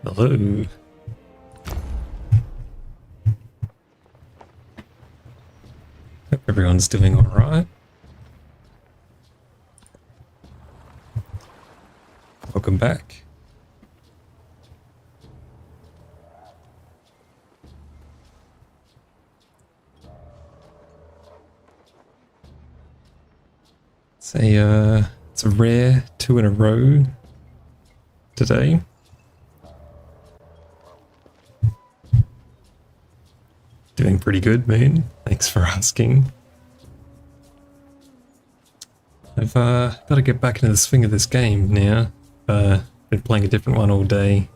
Hello. Hope everyone's doing alright. Welcome back. It's a rare 2 in a row today. Doing pretty good, Moon. Thanks for asking. I've got to get back into the swing of this game now. Been playing a different one all day.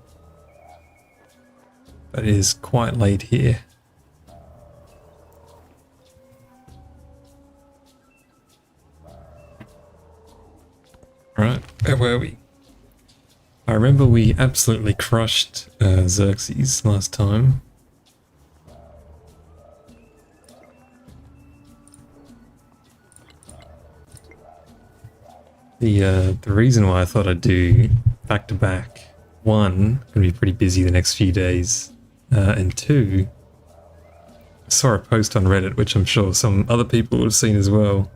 But it is quite late here. Right, where were we? I remember we absolutely crushed Xerxes last time. The reason why I thought I'd do back to back, one, gonna be pretty busy the next few days, and two, I saw a post on Reddit, which I'm sure some other people would have seen as well,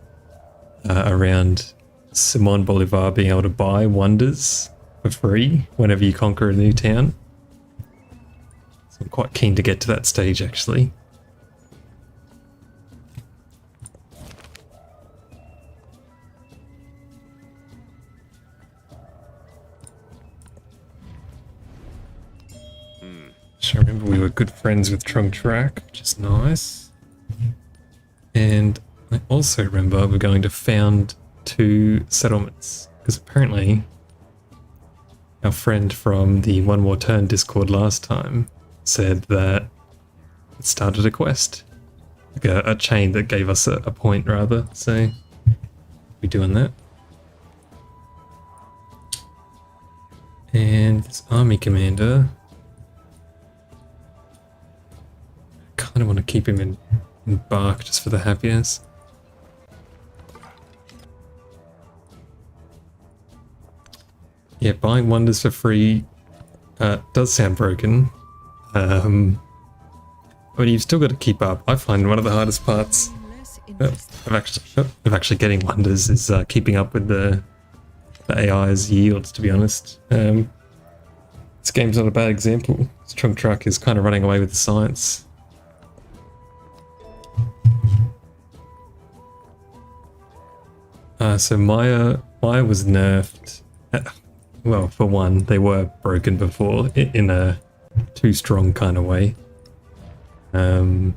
around Simon Bolivar being able to buy wonders for free whenever you conquer a new town. So I'm quite keen to get to that stage actually. I remember we were good friends with Trunk Track, which is nice. And I also remember we're going to found 2 settlements, because apparently our friend from the One More Turn Discord last time said that it started a quest, like a chain that gave us a point rather, so we're doing that. And this army commander, kind of want to keep him in bark just for the happiness. Yeah, buying wonders for free does sound broken. But you've still got to keep up. I find one of the hardest parts of actually getting wonders is keeping up with the AI's yields, to be honest. This game's not a bad example. This Trunk Truck is kind of running away with the science. So Maya was nerfed. Well, for one, they were broken before in a too strong kind of way. It's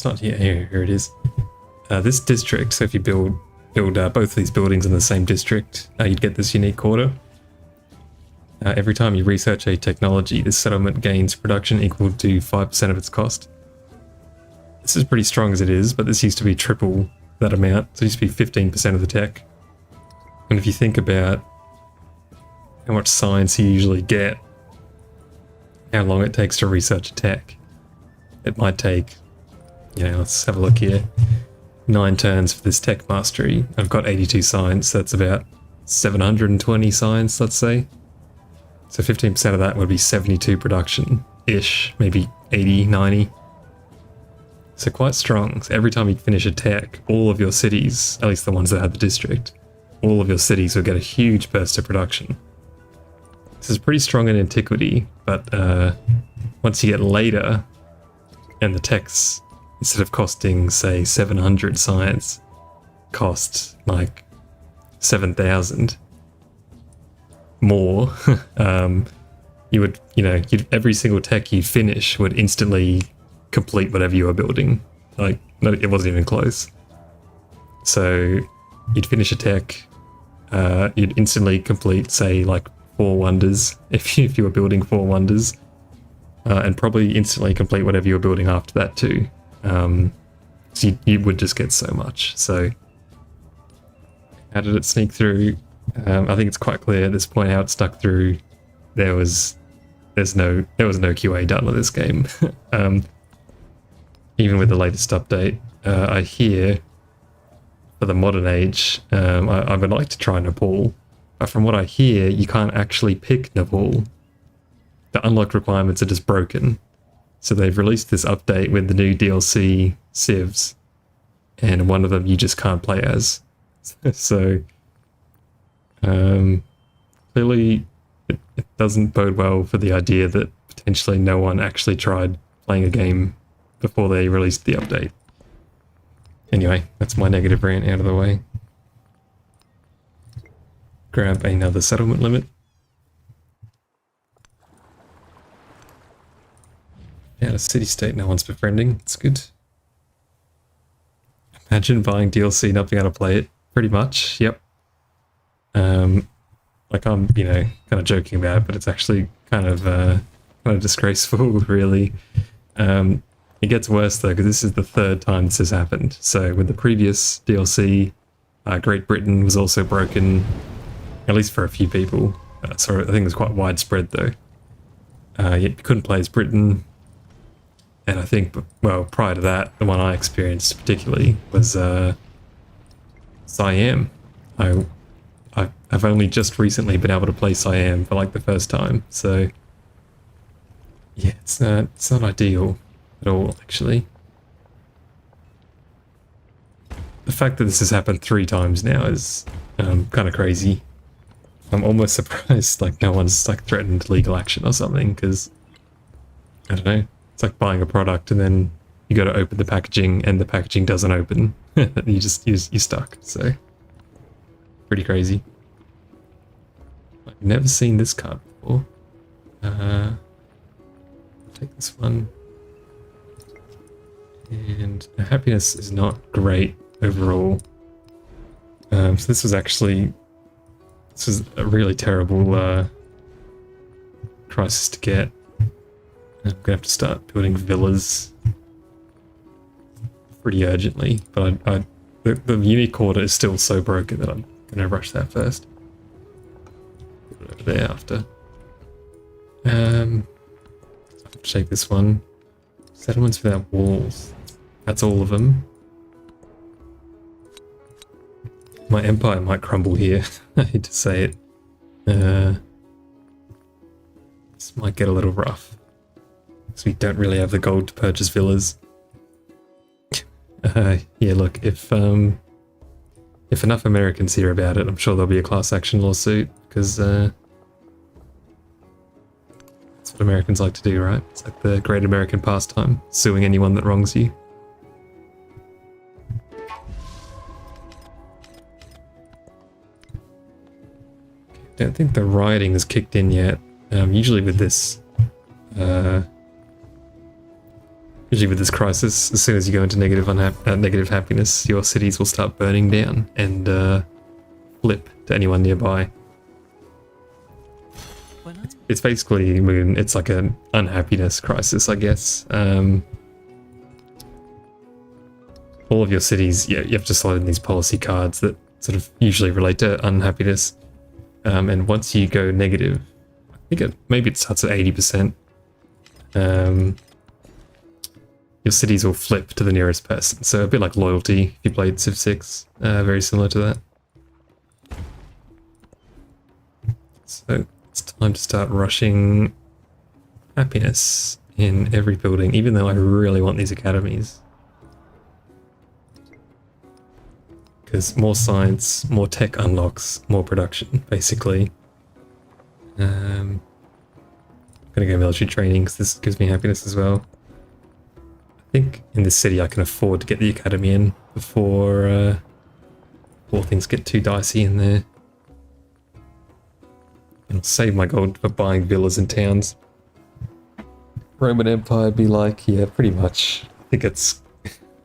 not here. Here it is. This district. So if you build both of these buildings in the same district, you'd get this unique quarter. Every time you research a technology, this settlement gains production equal to 5% of its cost. This is pretty strong as it is, but this used to be triple that amount. So it used to be 15% of the tech. And if you think about how much science you usually get, how long it takes to research a tech, it might take, let's have a look here. 9 turns for this tech mastery. I've got 82 science, so that's about 720 science, let's say. So 15% of that would be 72 production-ish, maybe 80, 90. So quite strong. So every time you finish a tech, all of your cities, at least the ones that have the district, all of your cities will get a huge burst of production. This is pretty strong in Antiquity, but once you get later, and the techs, instead of costing, say, 700 science, cost like 7,000 more, you would, every single tech you finish would instantly complete whatever you were building. Like, no, it wasn't even close. So you'd finish a tech, you'd instantly complete, say, like 4 wonders if you were building 4 wonders, and probably instantly complete whatever you were building after that too. So you would just get so much. So how did it sneak through? I think it's quite clear at this point how it stuck through. There was no QA done on this game. Even with the latest update, I hear for the modern age, I would like to try Nepal, But from what I hear, you can't actually pick Naval. The unlocked requirements are just broken. So they've released this update with the new DLC civs, and one of them you just can't play as. So clearly it doesn't bode well for the idea that potentially no one actually tried playing a game before they released the update. Anyway, that's my negative rant out of the way. Grab another settlement limit. Yeah, a city-state no one's befriending. It's good. Imagine buying DLC, not being able to play it. Pretty much, yep. Like I'm, you know, kind of joking about it, but it's actually kind of disgraceful, really. It gets worse though, because this is the third time this has happened. So with the previous DLC, Great Britain was also broken, at least for a few people. So I think it was quite widespread though. Yet you couldn't play as Britain. And I think, well, prior to that, the one I experienced particularly was Siam. I've only just recently been able to play Siam for like the first time, so yeah, it's not ideal at all, actually. The fact that this has happened 3 times now is kind of crazy. I'm almost surprised like no one's like threatened legal action or something, because I don't know. It's like buying a product and then you go to open the packaging and the packaging doesn't open. you're stuck. So pretty crazy. I've never seen this card before. Take this one. And happiness is not great overall. So this was a really terrible crisis to get. I'm gonna have to start building villas pretty urgently, but the unique order is still so broken that I'm gonna rush that first. Put it over there after. I'll take this one. Settlements without walls. That's all of them. My empire might crumble here. I hate to say it. This might get a little rough. So we don't really have the gold to purchase villas. Yeah, look, if enough Americans hear about it, I'm sure there'll be a class action lawsuit, because that's what Americans like to do, right? It's like the great American pastime, suing anyone that wrongs you. Don't think the rioting has kicked in yet. Usually with this crisis, as soon as you go into negative happiness, your cities will start burning down and flip to anyone nearby. It's basically it's like an unhappiness crisis, I guess. All of your cities, yeah, you have to slide in these policy cards that sort of usually relate to unhappiness. And once you go negative, I think maybe it starts at 80%. Your cities will flip to the nearest person. So a bit like loyalty if you played Civ 6, very similar to that. So it's time to start rushing happiness in every building, even though I really want these academies. Because more science, more tech unlocks, more production, basically. I'm gonna go military training because this gives me happiness as well. I think in this city I can afford to get the academy in before things get too dicey in there. And I'll save my gold for buying villas and towns. Roman Empire be like, yeah, pretty much. I think it's,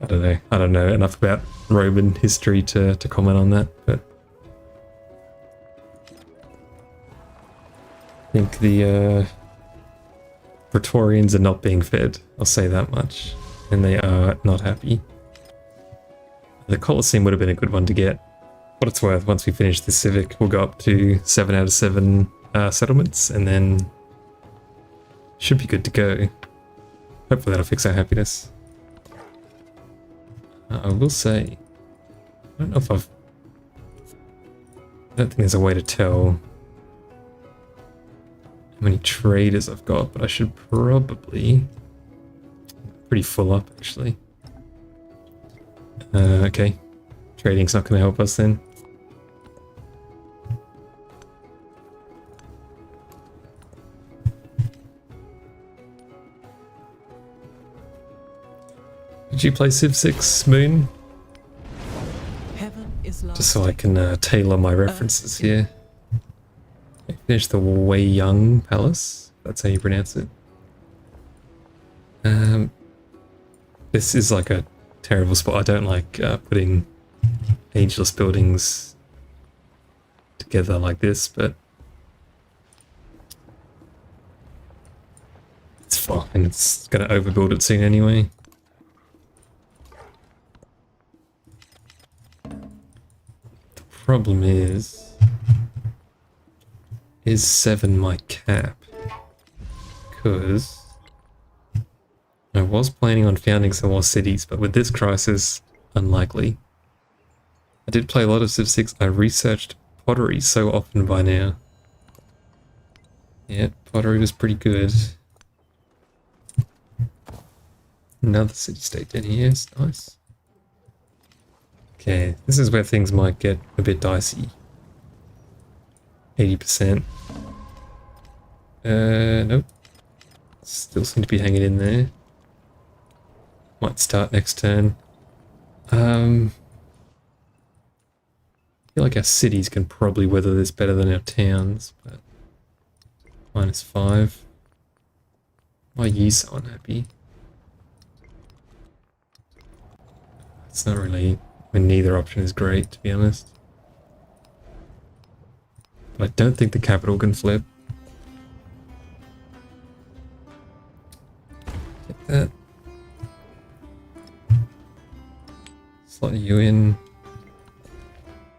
I don't know enough about Roman history to comment on that, but I think the Praetorians are not being fed, I'll say that much, and they are not happy. The Colosseum would have been a good one to get. What it's worth, once we finish the Civic, we'll go up to 7 out of 7 settlements, and then should be good to go. Hopefully that'll fix our happiness. I will say, I don't don't think there's a way to tell how many traders I've got, but I should probably... Pretty full up, actually. Okay. Trading's not going to help us then. Did you play Civ 6, Moon? Just so I can tailor my references here. I finished the Wei Young Palace. That's how you pronounce it. This is like a terrible spot. I don't like putting ageless buildings together like this, but it's fine. It's going to overbuild it soon anyway. The problem is 7 my cap? Because I was planning on founding some more cities, but with this crisis, unlikely. I did play a lot of Civ 6. I researched pottery so often by now. Yeah, pottery was pretty good. Another city-state down here is nice. Okay, this is where things might get a bit dicey. 80%. Nope. Still seem to be hanging in there. Might start next turn. I feel like our cities can probably weather this better than our towns, but -5. Why are you so unhappy? It's not really... I mean, neither option is great, to be honest. But I don't think the capital can flip. Get that. Slot you in.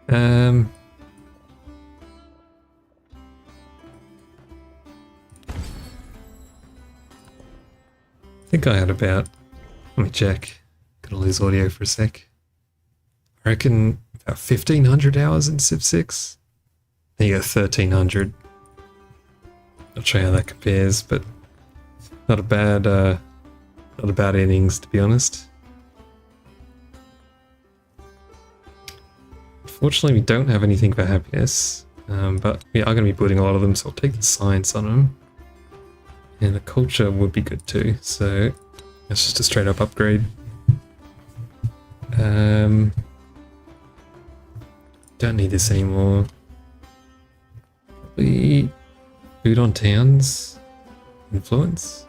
I think I had about... Let me check. Gonna lose audio for a sec. I reckon about 1,500 hours in Civ 6. Then you go 1,300. Not sure how that compares, but not a bad innings, to be honest. Unfortunately, we don't have anything for happiness, but we are going to be building a lot of them, so I'll take the science on them. And the culture would be good too, so that's just a straight up upgrade. Don't need this anymore. Probably food on towns. Influence.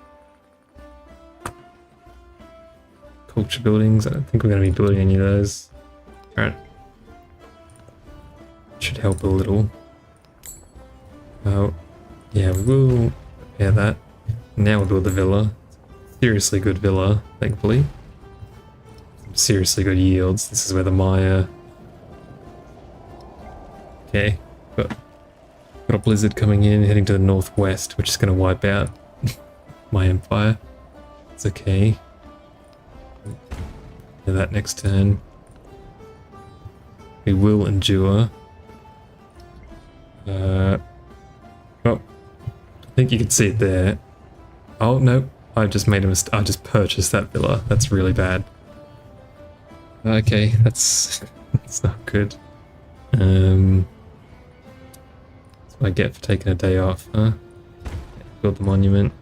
Culture buildings. I don't think we're going to be building any of those. Alright. Should help a little. Oh, yeah, we will repair that. Now we'll build the villa. Seriously good villa, thankfully. Some seriously good yields. This is where the Maya... Okay, got a blizzard coming in, heading to the northwest, which is going to wipe out my empire. It's okay. Do that next turn. We will endure. Well, I think you can see it there. Oh, no. I just made a mistake. I just purchased that villa. That's really bad. Okay, that's not good. That's what I get for taking a day off, huh? Build the monument.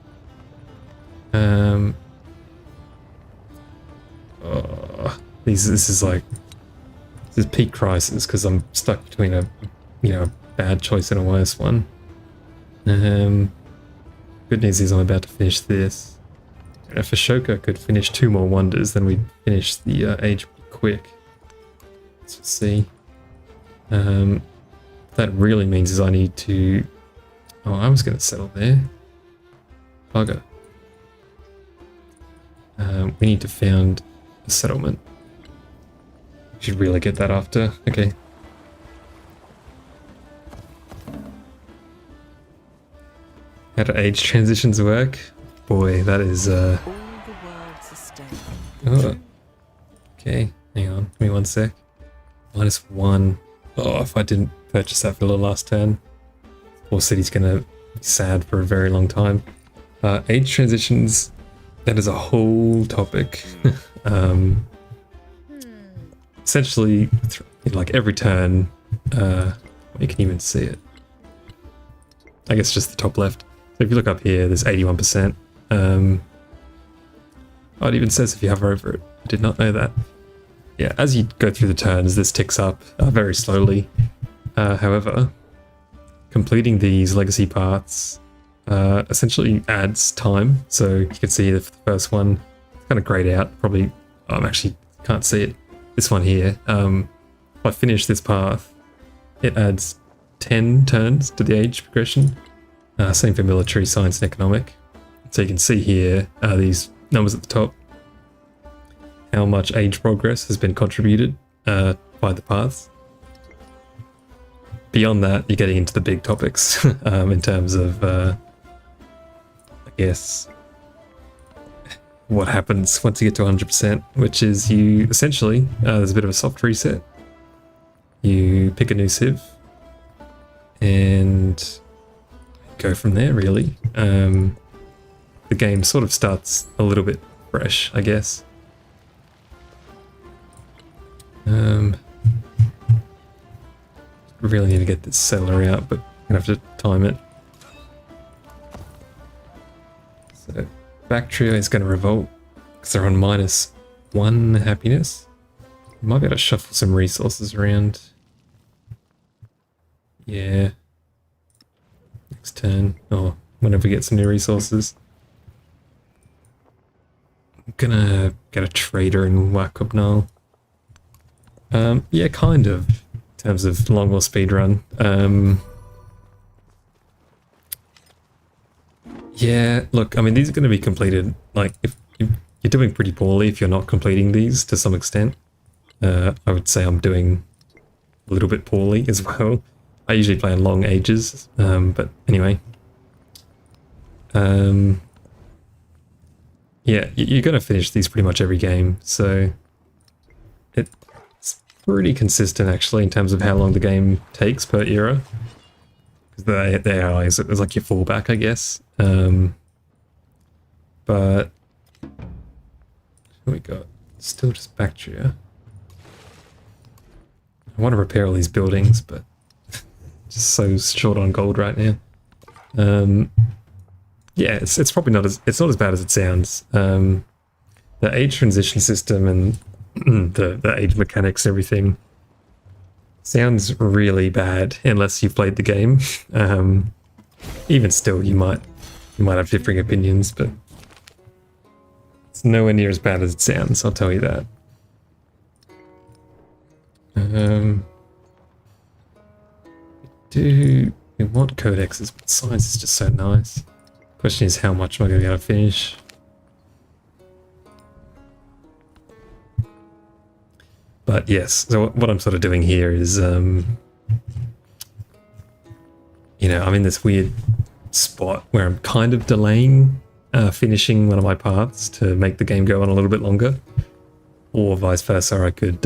Oh, this is peak crisis because I'm stuck between a bad choice and a worse one. Good news is I'm about to finish this. If Ashoka could finish 2 more wonders, then we'd finish the age pretty quick. Let's see. That really means is I need to... Oh, I was going to settle there. Bugger. We need to found a settlement. Should really get that after. Okay. How do age transitions work? Boy, that is Oh, okay, hang on, give me one sec. -1. Oh, if I didn't purchase that for the last turn. Or city's gonna be sad for a very long time. Age transitions, that is a whole topic. Essentially, like every turn, you can even see it. I guess just the top left. So if you look up here, there's 81%. Oh, it even says if you hover over it. I did not know that. Yeah, as you go through the turns, this ticks up very slowly. However, completing these legacy paths essentially adds time. So you can see the first one, it's kind of grayed out. Probably, I actually can't see it. This one here. If I finish this path, it adds 10 turns to the age progression. Same for military, science, and economic. So you can see here these numbers at the top, how much age progress has been contributed by the paths. Beyond that, you're getting into the big topics in terms of, I guess, what happens once you get to 100%, which is you essentially, there's a bit of a soft reset. You pick a new civ and go from there, really. The game sort of starts a little bit fresh, I guess. Really need to get this settler out, but I'm gonna have to time it. So Bactria is going to revolt because they're on -1 happiness. Might be able to shuffle some resources around. Yeah. Next turn, or whenever we get some new resources. I'm gonna get a trader and whack up now. Yeah, kind of. In terms of long war speedrun. Yeah, look, I mean, these are going to be completed, like, if you're doing pretty poorly if you're not completing these to some extent. I would say I'm doing a little bit poorly as well. I usually play in long ages, but anyway. Yeah, you're going to finish these pretty much every game, so it's pretty consistent actually in terms of how long the game takes per era. Because the AI is like your fallback, I guess. But what we got? Still just Bactria. I want to repair all these buildings, but just so short on gold right now. Yeah, it's probably not as bad as it sounds. The age transition system and the age mechanics and everything sounds really bad unless you've played the game. Even still, you might have differing opinions, but it's nowhere near as bad as it sounds, I'll tell you that. We want codexes, but science is just so nice. Question is, how much am I going to be able to finish? But yes, so what I'm sort of doing here is, you know, I'm in this weird spot where I'm kind of delaying finishing one of my paths to make the game go on a little bit longer, or vice versa. I could,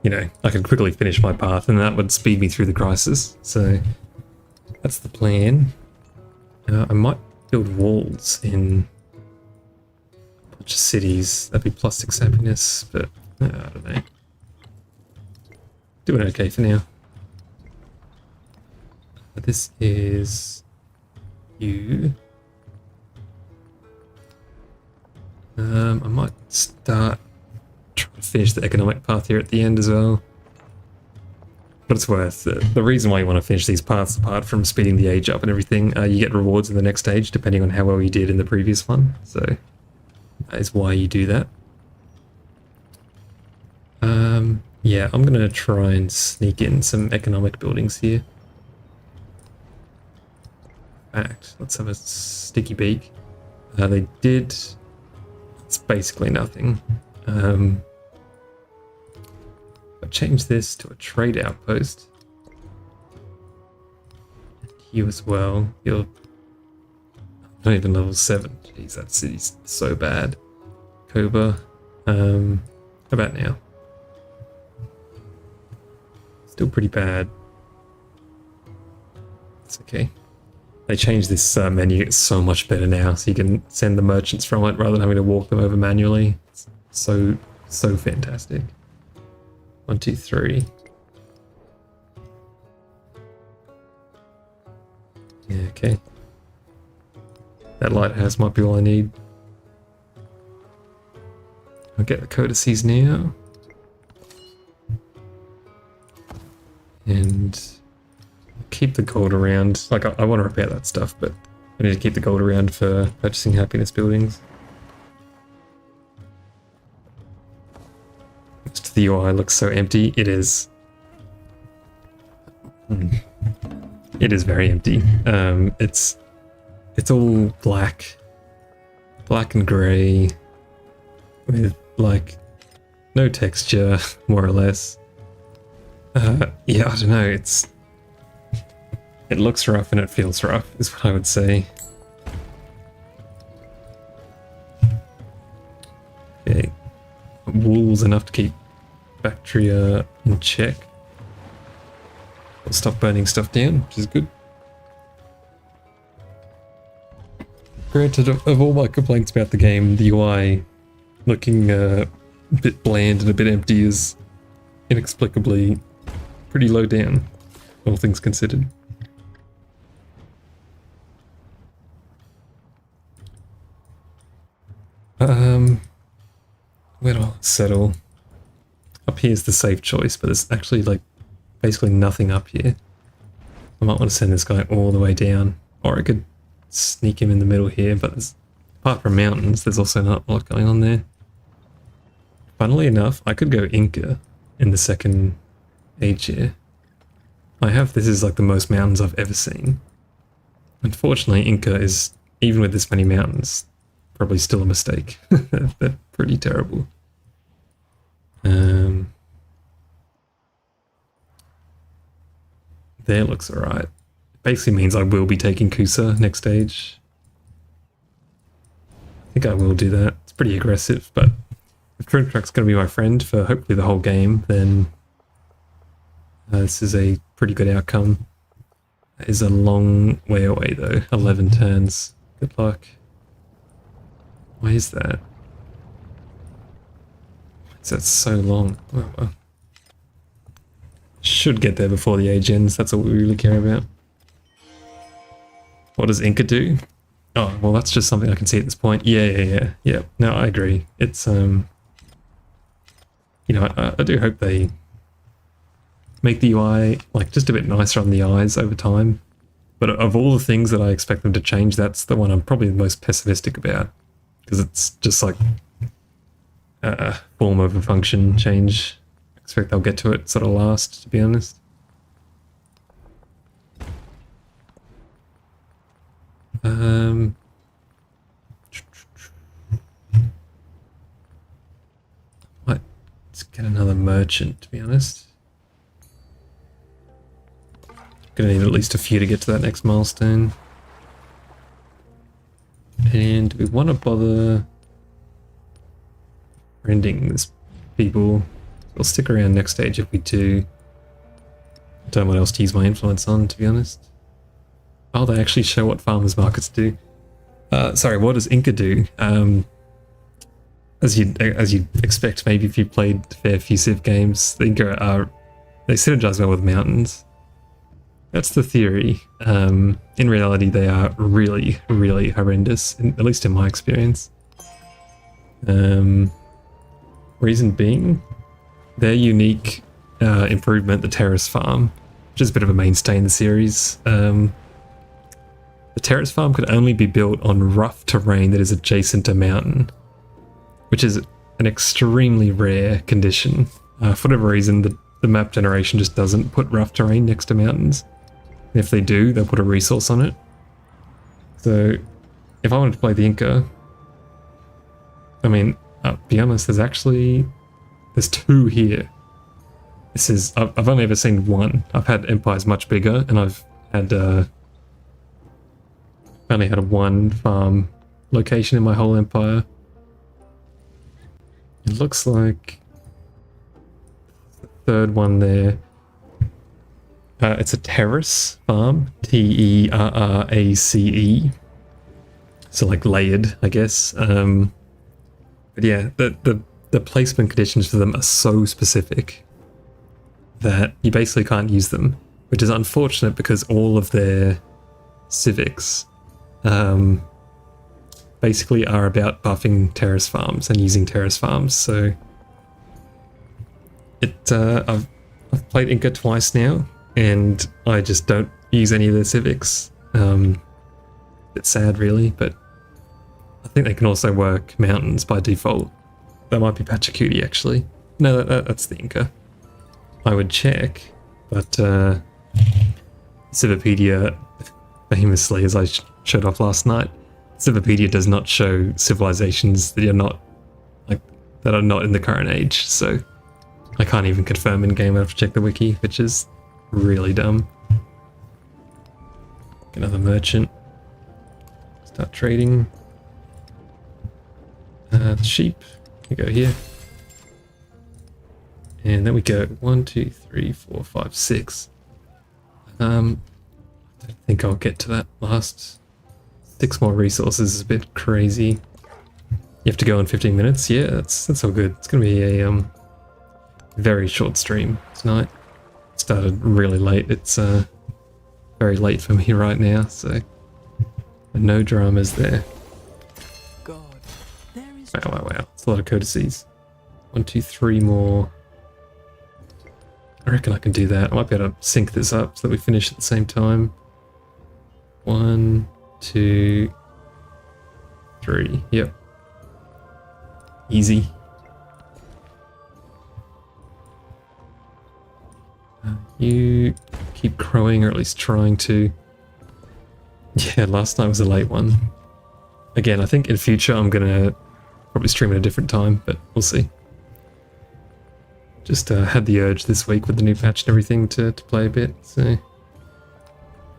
you know, I could quickly finish my path and that would speed me through the crisis. So that's the plan. I might build walls in a bunch of cities. That'd be +6 happiness, but I don't know. Doing okay for now. This is you. I might start trying to finish the economic path here at the end as well. But it's worth it. The reason why you want to finish these paths, apart from speeding the age up and everything, you get rewards in the next stage depending on how well you did in the previous one. So that is why you do that. Yeah, I'm going to try and sneak in some economic buildings here. In fact, let's have a sticky beak. They did... It's basically nothing. I'll change this to a trade outpost. You as well. You're not even level 7. Jeez, that city's so bad. Koba. How about now? Still pretty bad. It's okay. They changed this menu. It's so much better now, so you can send the merchants from it rather than having to walk them over manually. It's so fantastic. 1, 2, 3. Yeah, okay. That lighthouse might be all I need. I'll get the codices now. And keep the gold around. Like, I want to repair that stuff, but I need to keep the gold around for purchasing happiness buildings. Just the UI looks so empty. It is. It is very empty. It's all black and grey, with like no texture, more or less. Yeah, I don't know. It looks rough and it feels rough, is what I would say. Okay, wool's enough to keep bacteria in check. We'll stop burning stuff down, which is good. Granted, of all my complaints about the game, the UI looking a bit bland and a bit empty is inexplicably pretty low down, all things considered. Where do I settle? Up here is the safe choice, but there's actually like basically nothing up here. I might want to send this guy all the way down, or I could sneak him in the middle here, but apart from mountains, there's also not a lot going on there. Funnily enough, I could go Inca in the second age here. This is like the most mountains I've ever seen. Unfortunately, Inca is, even with this many mountains, probably still a mistake. They're pretty terrible. There looks alright. Basically means I will be taking Kusa next stage. I think I will do that. It's pretty aggressive, but if Truck's going to be my friend for hopefully the whole game, then this is a pretty good outcome. It is a long way away though. 11 turns. Good luck. Why is that? Is that so long? Oh, well. Should get there before the age ends. That's all we really care about. What does Inca do? Oh, well, that's just something I can see at this point. Yeah. No, I agree. It's, you know, I do hope they make the UI, like, just a bit nicer on the eyes over time. But of all the things that I expect them to change, that's the one I'm probably the most pessimistic about. Because it's just like a form of a function change. I expect they'll get to it sort of last, to be honest. Let's get another merchant, to be honest. Gonna need at least a few to get to that next milestone. And do we want to bother rending this people? We'll stick around next stage if we do. Don't know what else to use my influence on, to be honest. Oh, they actually show what farmers markets do. Sorry, what does Inca do? As you'd expect, maybe if you played a fair few Civ games, the Inca they synergize well with mountains. That's the theory. In reality, they are really, really horrendous, at least in my experience. Reason being, their unique improvement, the terrace farm, which is a bit of a mainstay in the series. The terrace farm could only be built on rough terrain that is adjacent to mountain, which is an extremely rare condition. For whatever reason, the map generation just doesn't put rough terrain next to mountains. And if they do, they'll put a resource on it. So, if I wanted to play the Inca, I mean, to be honest, there's two here. I've only ever seen one. I've had empires much bigger, and I've had, only had one farm location in my whole empire. It looks like the third one there It's a terrace farm, Terrace. So like layered, I guess. But yeah, the placement conditions for them are so specific that you basically can't use them, which is unfortunate because all of their civics basically are about buffing terrace farms and using terrace farms. So I've played Inca twice now, and I just don't use any of their civics. Bit sad, really, but I think they can also work mountains by default. That might be Pachacuti, actually. No, that's the Inca. I would check, but Civipedia, famously, as I showed off last night, Civipedia does not show civilizations that are not in the current age. So I can't even confirm in game. I have to check the wiki, which is really dumb. Another merchant. Start trading. Sheep. We go here. And then we go 1, 2, 3, 4, 5, 6. I don't think I'll get to that last 6 more resources. Is a bit crazy. You have to go in 15 minutes. Yeah, that's all good. It's gonna be a very short stream tonight. Started really late. It's very late for me right now, so no dramas there. God, there is Wow. It's a lot of courtesies. 1, 2, 3 more. I reckon I can do that. I might be able to sync this up so that we finish at the same time. 1, 2, 3. Yep. Easy. You keep crowing, or at least trying to. Yeah, last night was a late one. Again, I think in future I'm gonna probably stream at a different time, but we'll see. Just had the urge this week with the new patch and everything to play a bit, so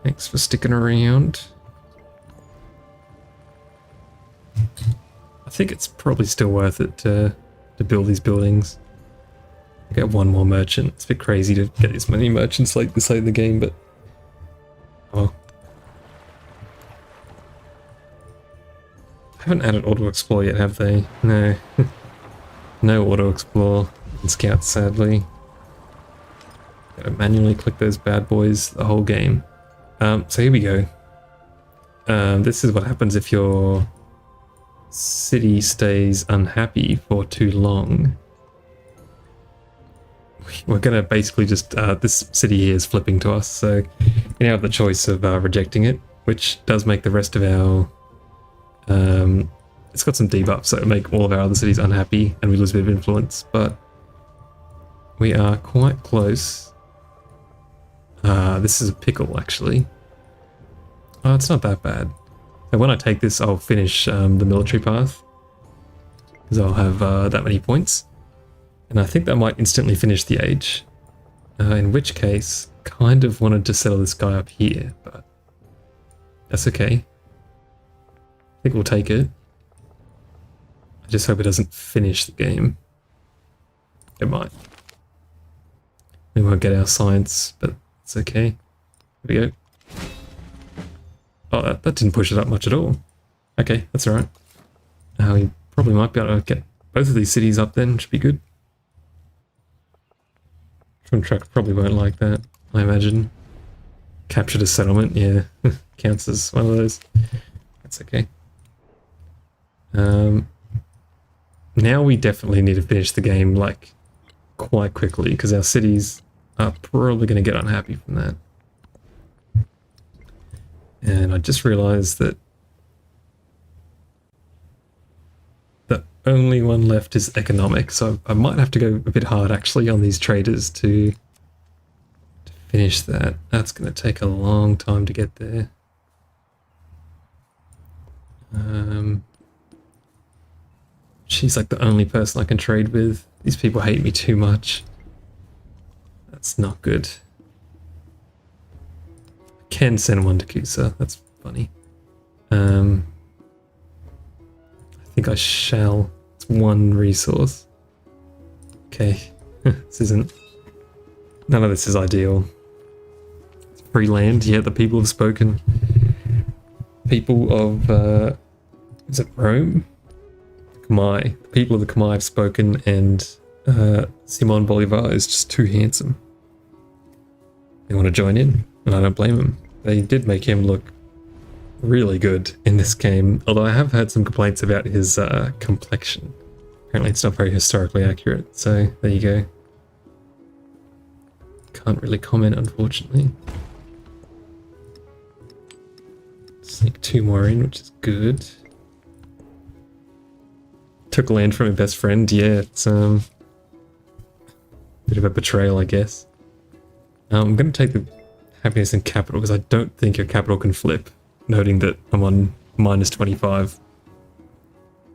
thanks for sticking around. I think it's probably still worth it to build these buildings. Get one more merchant. It's a bit crazy to get this many merchants like this late in the game, but oh. Haven't added auto explore yet, have they? No. No auto explore and scout, sadly. Gotta manually click those bad boys the whole game. So here we go. This is what happens if your city stays unhappy for too long. We're gonna basically just this city here is flipping to us, so you now have the choice of rejecting it, which does make the rest of our it's got some debuffs, so it'll make all of our other cities unhappy and we lose a bit of influence, but we are quite close. This is a pickle, actually. Oh, it's not that bad. So when I take this, I'll finish the military path, because I'll have that many points. And I think that might instantly finish the age. In which case, kind of wanted to settle this guy up here, but that's okay. I think we'll take it. I just hope it doesn't finish the game. It might. We won't get our science, but it's okay. Here we go. Oh, that didn't push it up much at all. Okay, that's alright. We probably might be able to get both of these cities up then, should be good. Truck probably won't like that, I imagine. Captured a settlement, yeah. Counts as one of those. That's okay. Now we definitely need to finish the game, like, quite quickly, because our cities are probably going to get unhappy from that. And I just realized that the only one left is economic, so I might have to go a bit hard actually on these traders to finish that. That's going to take a long time to get there. She's like the only person I can trade with. These people hate me too much. That's not good. I can send one to Kusa, that's funny. I think I shall. It's one resource. Okay, this isn't... None of this is ideal. free land. Yeah, the people have spoken. People of, is it Rome? Khmer. The people of the Khmer have spoken, and Simon Bolivar is just too handsome. They want to join in, and I don't blame them. They did make him look really good in this game, although I have heard some complaints about his complexion. Apparently it's not very historically accurate, so there you go. Can't really comment, unfortunately. Sneak 2 more in, which is good. Took land from my best friend, yeah, it's bit of a betrayal, I guess. I'm going to take the happiness in capital because I don't think your capital can flip, noting that I'm on minus 25. So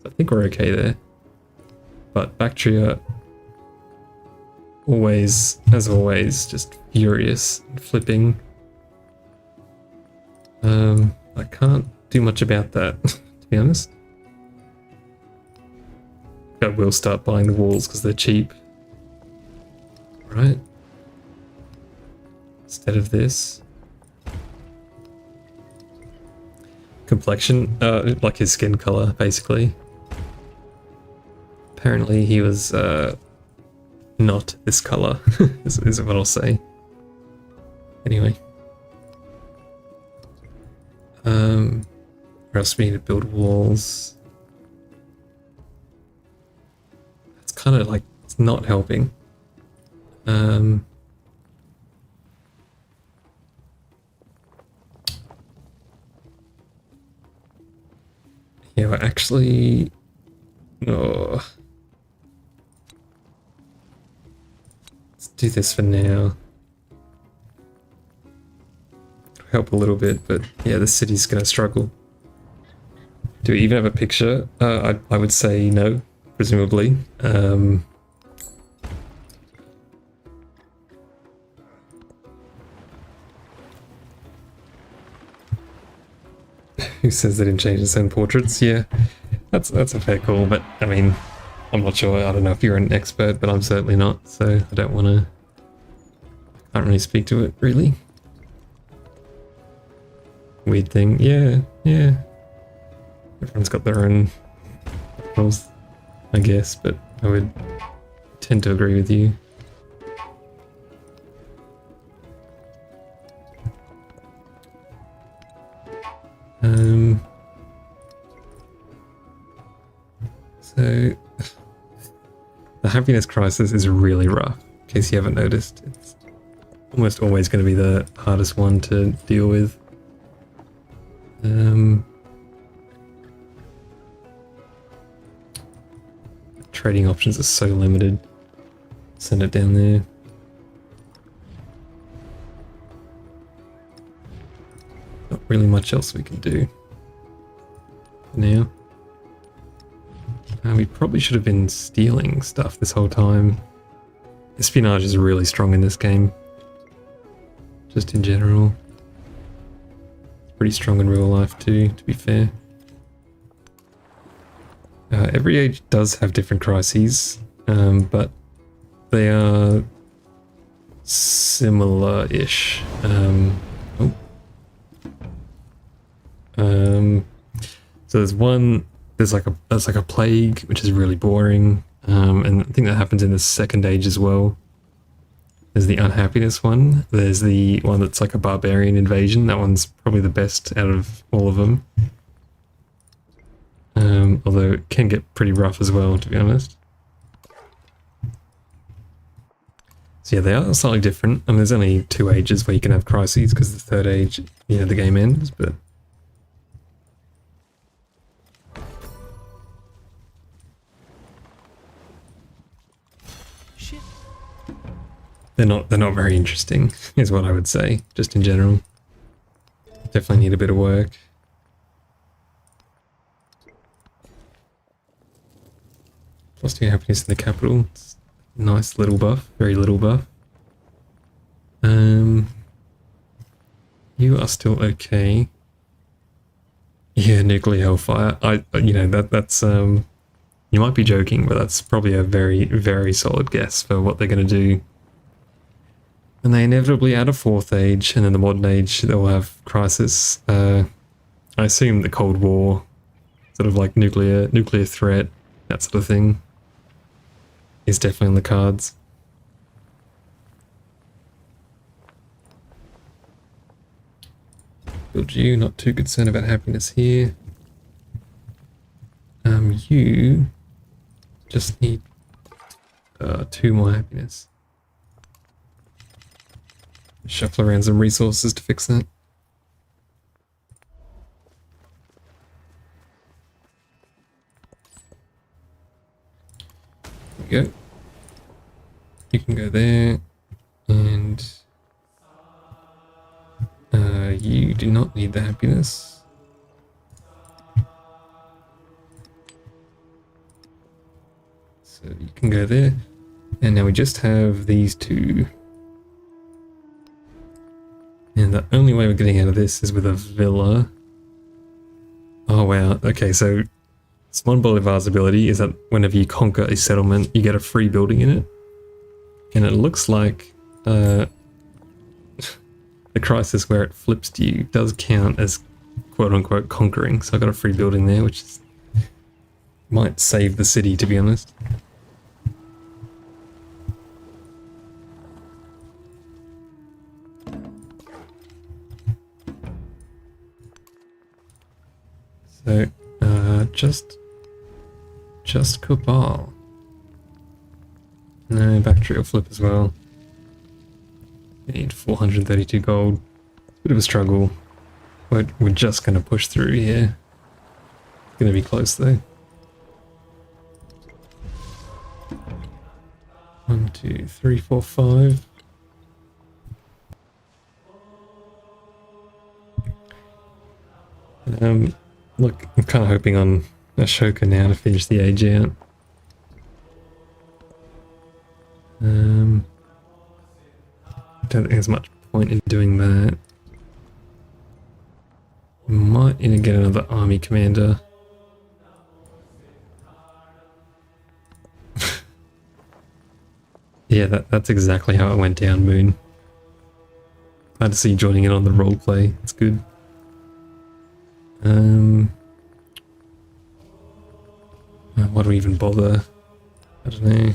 I think we're okay there. But Bactria, always, as always, just furious and flipping. I can't do much about that, to be honest. I will start buying the walls because they're cheap. Right. Instead of this. Complexion, like his skin color, basically. Apparently he was, not this color, is what I'll say. Anyway. Where else do we need to build walls? It's kind of like, it's not helping. Yeah, we're actually... Oh. Let's do this for now. It'll help a little bit, but yeah, the city's gonna struggle. Do we even have a picture? I would say no, presumably. Who says they didn't change its own portraits? Yeah, that's a fair call, but I mean, I'm not sure. I don't know if you're an expert, but I'm certainly not, so I don't want to... I can't really speak to it, really. Weird thing. Yeah. Everyone's got their own rules, I guess, but I would tend to agree with you. So the happiness crisis is really rough, in case you haven't noticed. It's almost always going to be the hardest one to deal with. Trading options are so limited. Send it down there. Not really much else we can do for now. We probably should have been stealing stuff this whole time. Espionage is really strong in this game. Just in general. It's pretty strong in real life too, to be fair. Every age does have different crises, but they are similar-ish. So there's like a plague, which is really boring, and I think that happens in the second age as well. There's the unhappiness one. There's the one that's like a barbarian invasion. That one's probably the best out of all of them. Although it can get pretty rough as well, to be honest. So yeah, they are slightly different. I mean, there's only 2 ages where you can have crises, because the third age, you know, the game ends, but... Shit. They're not very interesting, is what I would say, just in general. Definitely need a bit of work. Plus 2 happiness in the capital. It's a nice little buff, very little buff. You are still okay. Yeah, nuclear hellfire. You know, that's you might be joking, but that's probably a very, very solid guess for what they're going to do. And they inevitably add a fourth age, and in the modern age they'll have crisis. I assume the Cold War, sort of like nuclear threat, that sort of thing, is definitely on the cards. Build you, not too concerned about happiness here. You just need 2 more happiness. Shuffle around some resources to fix that. There we go. You can go there, and you do not need the happiness. So you can go there, and now we just have these 2. And the only way we're getting out of this is with a villa. Oh wow, okay, so Simon Bolivar's ability is that whenever you conquer a settlement, you get a free building in it. And it looks like the crisis where it flips to you does count as quote-unquote conquering. So I got a free building there, which might save the city, to be honest. So, just Cabal. No, Bactry will flip as well. We need 432 gold. Bit of a struggle. We're just going to push through here. Going to be close though. 1, 2, 3, 4, 5. Look, I'm kind of hoping on Ashoka now to finish the age out. I don't think there's much point in doing that. We might need to get another army commander. Yeah, that's exactly how it went down, Moon. Glad to see you joining in on the roleplay. It's good. Why do we even bother? I don't know.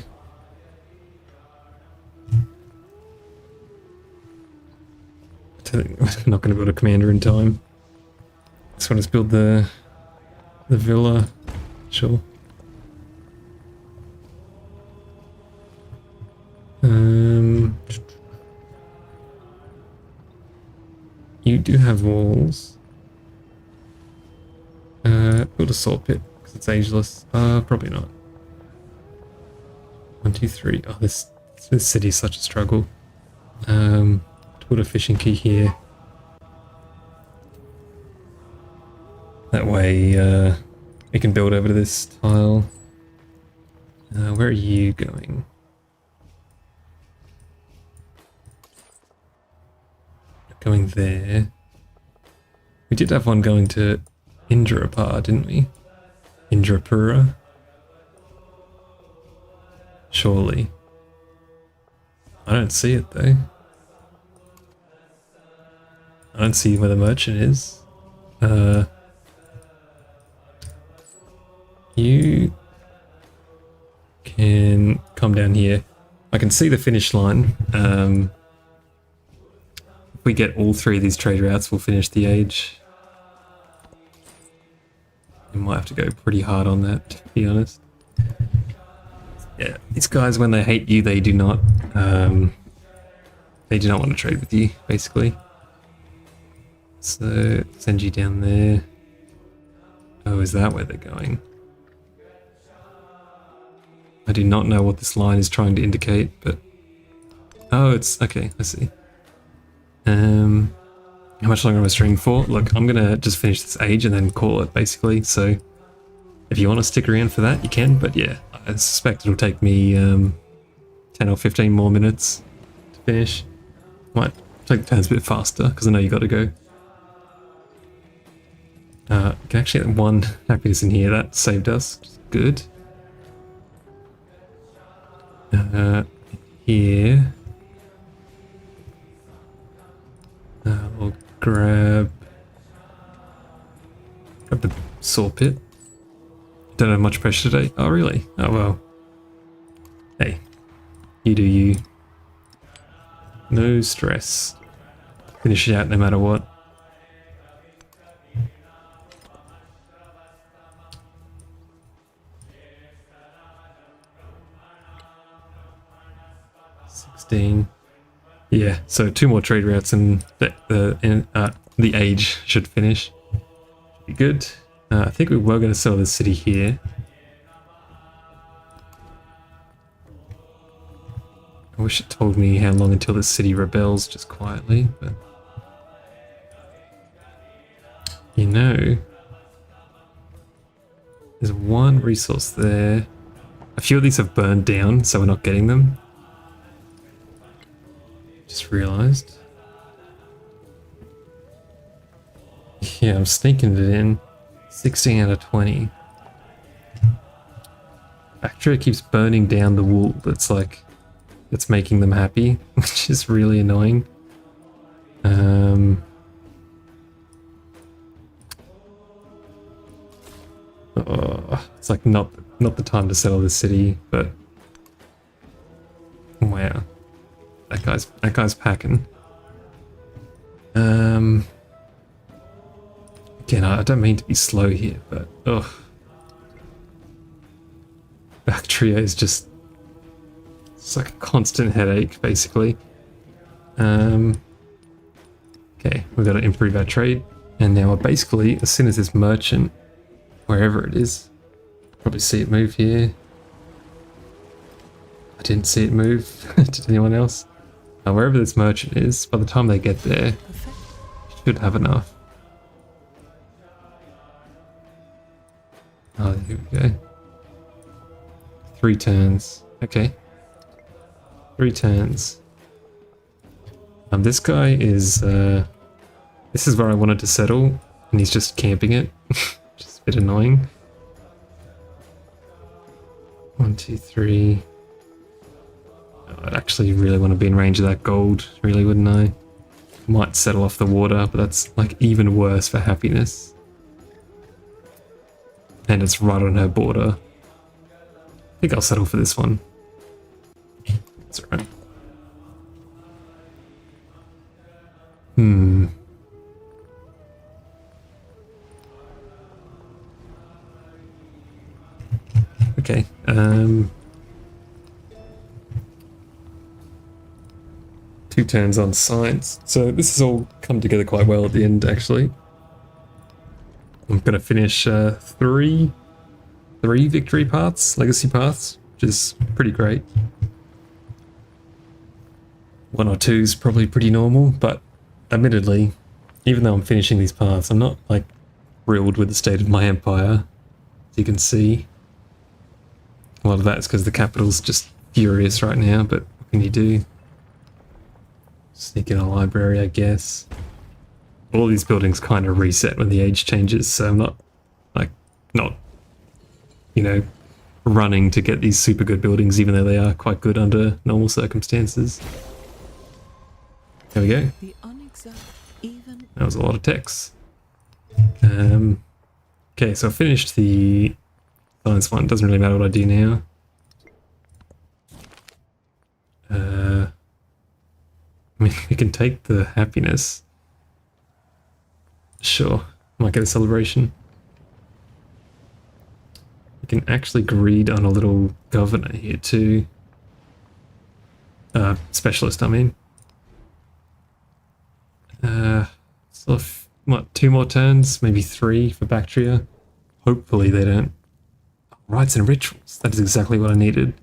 We're not going to build a commander in time. So let's build the villa. Sure. You do have walls. Build a salt pit because it's ageless. Probably not. 1, 2, 3. Oh, this city is such a struggle. Put a fishing key here. That way, we can build over to this tile. Where are you going? Going there. We did have one going to Indrapur, didn't we? Indrapura? Surely. I don't see it though. I don't see where the merchant is. You can come down here. I can see the finish line. If we get all 3 of these trade routes, we'll finish the age. We might have to go pretty hard on that, to be honest. Yeah, these guys, when they hate you, they do not want to trade with you, basically. So, send you down there. Oh, is that where they're going? I do not know what this line is trying to indicate, but... Oh, it's... okay, I see. How much longer am I streaming for? Look, I'm gonna just finish this age and then call it, basically, so... If you want to stick around for that, you can, but yeah, I suspect it'll take me 10 or 15 more minutes to finish. Might take the turns a bit faster, because I know you got to go. We can actually get 1 happiness in here, that saved us, good. Here. We'll grab the saw pit. Don't have much pressure today. Oh, really? Oh, well. Hey, you do you. No stress. Finish it out no matter what. Yeah, so 2 more trade routes and the age should finish. Should be good. I think we were going to sell the city here. I wish it told me how long until the city rebels just quietly, but you know, there's one resource there. A few of these have burned down, so we're not getting them. Just realized. Yeah, I'm sneaking it in. 16 out of 20. Bacteria keeps burning down the wool that's like, that's making them happy, which is really annoying. It's like not the time to settle the city, but wow. That guy's packing. Again, I don't mean to be slow here, but ugh. Bacteria is just, it's like a constant headache, basically. Okay, we've got to improve our trade, and now we're basically, as soon as this merchant, wherever it is, probably see it move here. I didn't see it move. Did anyone else? Wherever this merchant is, by the time they get there, should have enough. Oh, here we go. 3 turns. Okay. 3 turns. This guy is, this is where I wanted to settle, and he's just camping it. Just a bit annoying. 1, 2, 3. I'd actually really want to be in range of that gold, really, wouldn't I? Might settle off the water, but that's like even worse for happiness. And it's right on her border. I think I'll settle for this one. That's alright. Okay, 2 turns on science. So this has all come together quite well at the end, actually. I'm going to finish 3 victory paths, legacy paths, which is pretty great. 1 or 2 is probably pretty normal, but admittedly, even though I'm finishing these paths, I'm not like thrilled with the state of my empire, as you can see. A lot of that is because the capital's just furious right now, but what can you do? Sneak in a library, I guess. All these buildings kind of reset when the age changes, so I'm not, you know, running to get these super good buildings, even though they are quite good under normal circumstances. There we go. That was a lot of text. Okay, so I finished the science one. Doesn't really matter what I do now. I mean, we can take the happiness. Sure, might get a celebration. We can actually greed on a little governor here too. Specialist, I mean. So what, 2 more turns? Maybe 3 for Bactria? Hopefully they don't. Rites and rituals. That is exactly what I needed.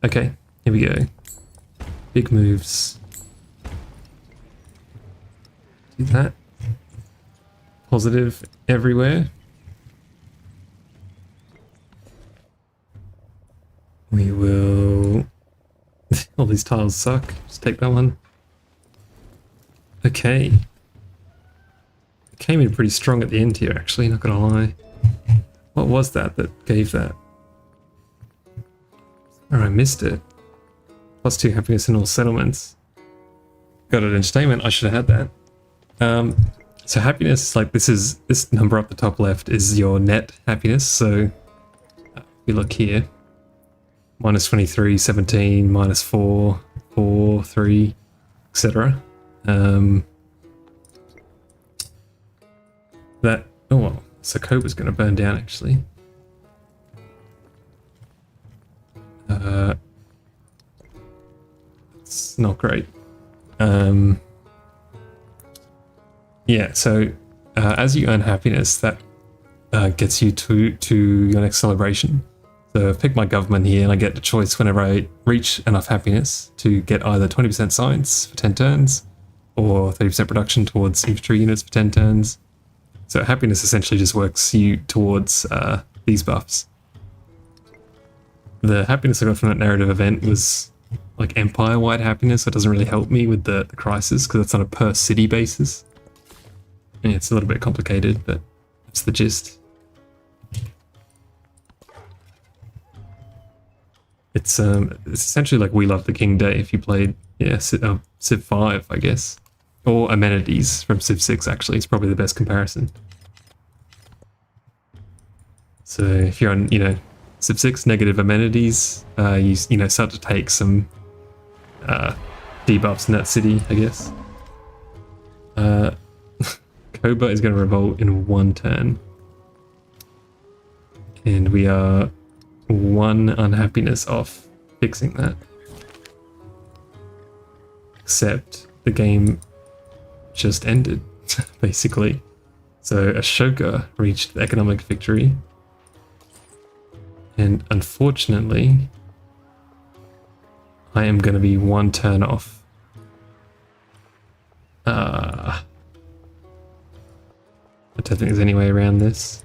Okay, here we go. Big moves. Do that. Positive everywhere. We will... All these tiles suck. Just take that one. Okay. It came in pretty strong at the end here, actually, not gonna lie. What was that gave that? Oh, I missed it. +2 happiness in all settlements. Got an entertainment, I should have had that. So happiness, like this number up the top left is your net happiness. So if you look here, minus 23, 17, minus 4, 4, 3, etc. That, oh well, Sokoba's going to burn down actually. It's not great. Yeah, so as you earn happiness, that gets you to your next celebration. So I've picked my government here and I get the choice whenever I reach enough happiness to get either 20% science for 10 turns or 30% production towards infantry units for 10 turns. So happiness essentially just works you towards these buffs. The happiness I got from that narrative event was like empire-wide happiness, so it doesn't really help me with the crisis because it's on a per city basis. Yeah, it's a little bit complicated, but that's the gist. It's essentially like We Love the King Day if you played, yeah, Civ 5, I guess. Or Amenities from Civ 6, actually. It's probably the best comparison. So if you're on, Civ 6 negative amenities, you start to take some debuffs in that city, I guess. Koba is going to revolt in 1 turn. And we are 1 unhappiness off fixing that. Except the game just ended, basically. So Ashoka reached economic victory. And unfortunately, I am going to be 1 turn off. I don't think there's any way around this.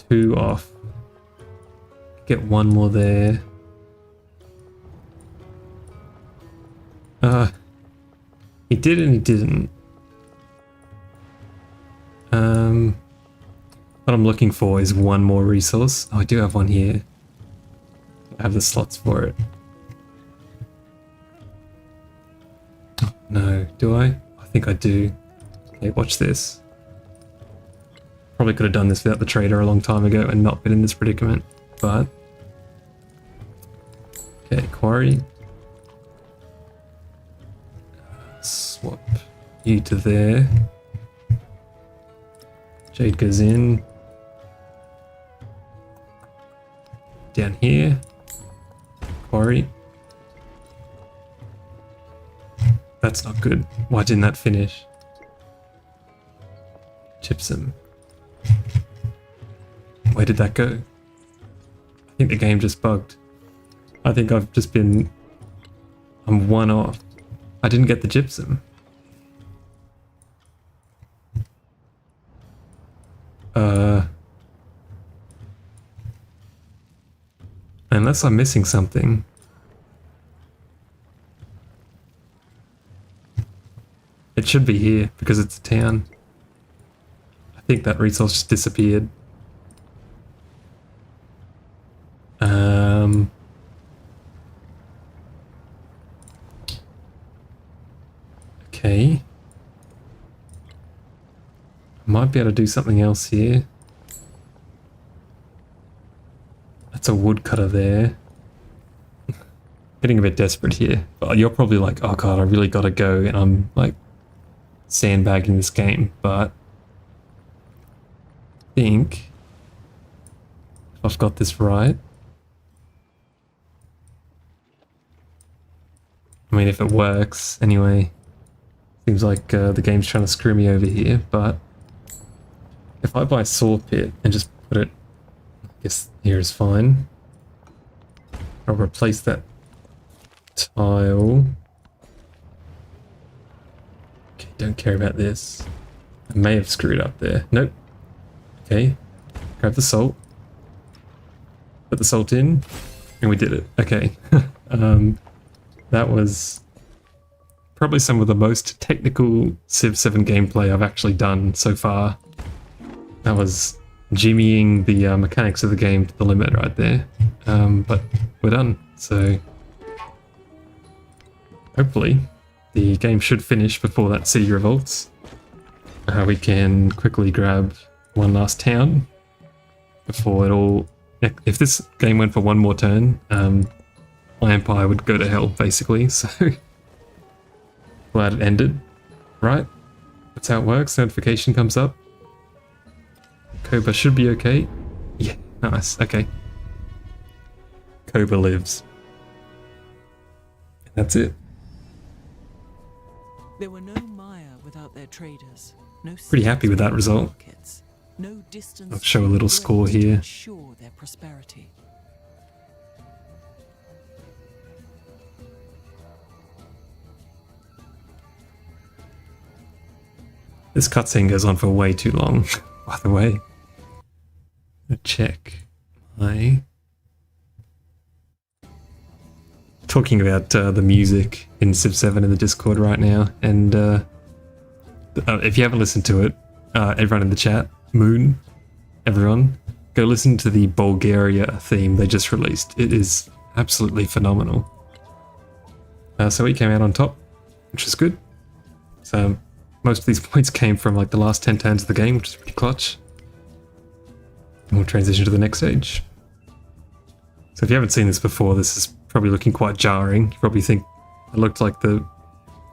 Two off. Get 1 more there. He did and he didn't. What I'm looking for is 1 more resource. Oh, I do have 1 here. I have the slots for it. Oh, no, do I? I think I do. Okay, watch this. Probably could have done this without the trader a long time ago and not been in this predicament, but... Okay, quarry. Swap you to there. Jade goes in. Down here. Quarry. That's not good. Why didn't that finish? Gypsum. Where did that go? I think the game just bugged. I think I've just been... I'm 1 off. I didn't get the gypsum. Unless I'm missing something. It should be here because it's a town. I think that resource just disappeared. Okay. Might be able to do something else here. That's a woodcutter there. Getting a bit desperate here. But you're probably like, oh god, I really gotta go, and I'm like sandbagging this game, but I think if I've got this right. I mean, if it works, anyway. Seems like the game's trying to screw me over here, but if I buy Saw Pit and just put it, I guess here is fine. I'll replace that tile. Okay, don't care about this. I may have screwed up there. Nope. Okay, grab the salt. Put the salt in, and we did it. Okay. That was probably some of the most technical Civ 7 gameplay I've actually done so far. That was jimmying the mechanics of the game to the limit right there. But we're done. So hopefully the game should finish before that city revolts. We can quickly grab one last town before it all... If this game went for one more turn, my empire would go to hell, basically, so... Glad it ended. Right, that's how it works. Notification comes up. Koba should be okay. Yeah, nice, okay. Koba lives. And that's it. There were no Maya without their traders. No Pretty happy with that result. markets, no distance I'll show a little score to here. ensure their prosperity. This cutscene goes on for way too long, by the way. Check my... Talking about the music in Civ 7 in the Discord right now, and if you haven't listened to it, everyone in the chat, Moon, everyone, go listen to the Bulgaria theme they just released. It is absolutely phenomenal. So we came out on top, which is good. So most of these points came from like the last 10 turns of the game, which is pretty clutch. And we'll transition to the next stage. So if you haven't seen this before, this is probably looking quite jarring. You probably think it looked like the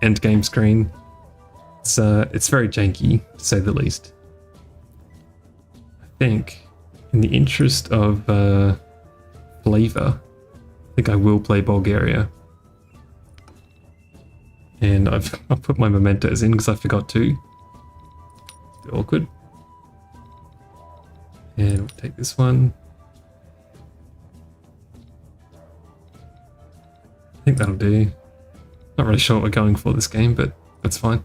end game screen. It's very janky, to say the least. I think, in the interest of flavor, I think I will play Bulgaria. And I've put my mementos in because I forgot to. It's awkward. And we'll take this one. I think that'll do. Not really sure what we're going for this game, but that's fine.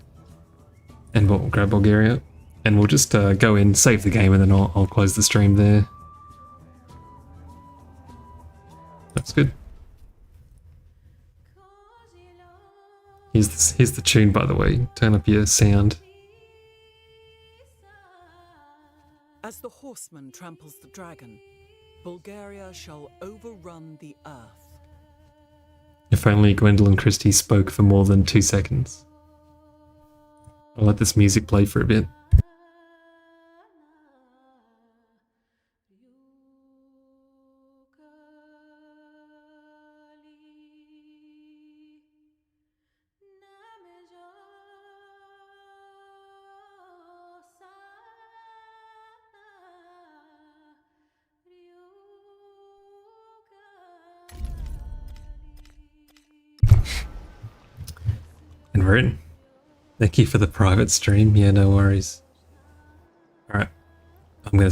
And we'll grab Bulgaria. And we'll just go in, save the game, and then I'll close the stream there. That's good. Here's the tune, by the way. Turn up your sound. As the horseman tramples the dragon, Bulgaria shall overrun the earth. If only Gwendolyn Christie spoke for more than 2 seconds. I'll let this music play for a bit. And we're in. Thank you for the private stream. Yeah, no worries. Alright. I'm going to